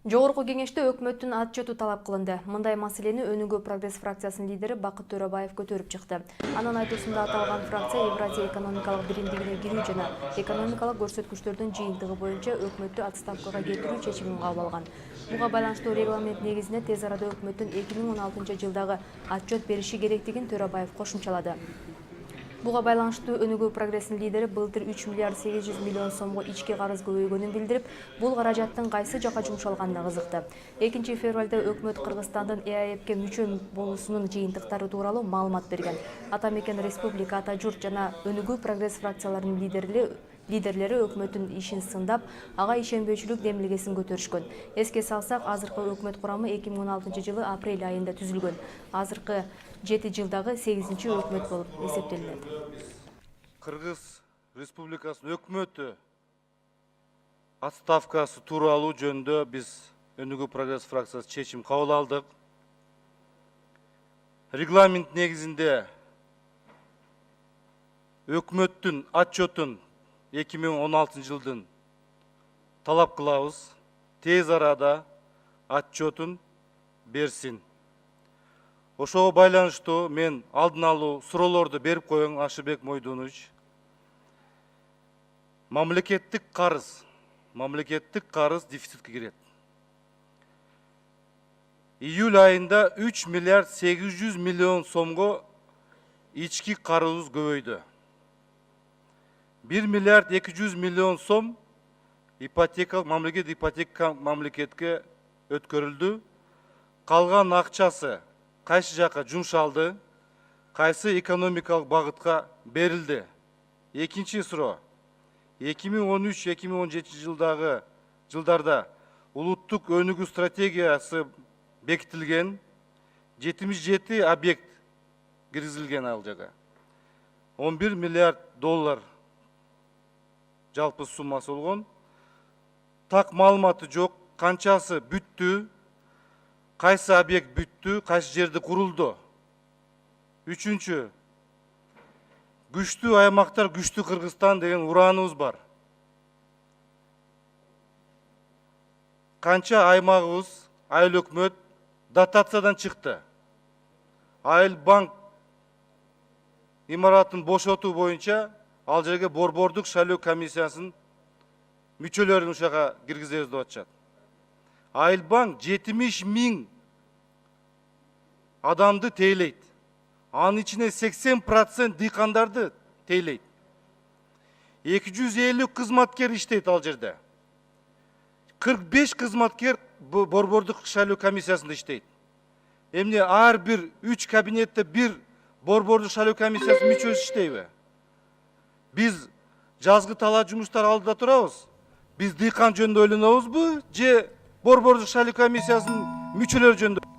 Жогорку кеңеште өкмөттүн отчету талап кылынды. Мындай маселени Өнүгүү Прогресс фракциясынын лидери Бакыт Төрөбаев көтөрүп чыкты. Анын айтуусунда аталган фракция Евразия экономикалык биримдигине кирүү жана экономикалык көрсөткүчтөрдүн жыйынтыгы боюнча өкмөттү отставкага кетирүү чечимин кабыл алган. Буга байланыштуу регламент негизинде тез арада өкмөттүн 2016-жылдагы отчет бериши керектигин Төрөбаев кошумчалады. Буга байланыштуу Өнүгүү Прогресстин лидери былтыр 3 миллиард 800 миллион сомго ички карыз көбөйгөнүн билдирип, бул каражаттын кайсы жакка жумшалганына кызыкты. 2-февралда өкмөт Кыргызстандын ЭАЭПке мүчө болуусунун жыйынтыктары тууралуу маалымат берген. Ата Мекен Республика, Ата Журт жана Өнүгүү Прогресс фракцияларынын лидерлери өкмөттүн ишин сындап, ага ишенбөөчүлүк демилгесин көтөрүшкөн. Эске салсак, азыркы өкмөт курамы 2016-жылы апрель айында түзүлгөн. Азыркы 7 жылдагы 8-чи өкмөт болуп эсептелинет. Кыргыз Республикасынын өкмөтү отставкасы тууралуу жөнүндө биз Өнүгүү Прогресс фракциясы чечим кабыл алдык. Регламент негизинде өкмөттүн отчетун 2016-жылдын талап кылабыз. Тез арада отчетун берсин. Ошого байланыштуу мен алдын алуу суроолорду берип коеюн, Ашыбек Мойдунович. Мамлекеттик карыз дефицитке кирет. Июль айында 3 миллиард 800 миллион сомго ички карыз көбөйдү. 1 миллиард 200 миллион сом мамлекетке өткөрүлдү. Калган акчасы кайсы жака жумшалды, кайсы экономикалык багытка берилди. Экинчи суроо. 2013-2017 жылдарда улуттук өнүгүү стратегиясы бекитилген, 77 объект киргизилген ал жага. 11 миллиард доллар жалпы суммасы болгон. Так маалыматы жок, канчасы бүттү, кайсы объект бүттү, кайсы жерде курулду. Үчүнчү, күчтүү аймактар, күчтүү Кыргызстан деген урааныбыз бар. Канча аймагыбыз, айыл өкмөт дотациядан чыкты. Айыл банк имаратын бошотуу боюнча ал жерге борбордук шайлоо комиссиясынын мүчөлөрүн ушага киргизебиз деп атышат. Айыл банк 70 000 адамды тейлейт. Анын ичине 80% дыйкандарды тейлейт. 250 кызматкер иштейт ал жерде. 45 кызматкер борбордук шайлоо комиссиясында иштейт. Эмне ар бир 3 кабинетте бир борбордук шайлоо комиссиясынын мүчөсү иштейби? Биз жазгы талаа жумуштар алдыда турабыз. Биз дыйкан жөнүндө ойлонобузбу же борбордук шайлоо комиссиясынын мүчөлөрү жөнүндө?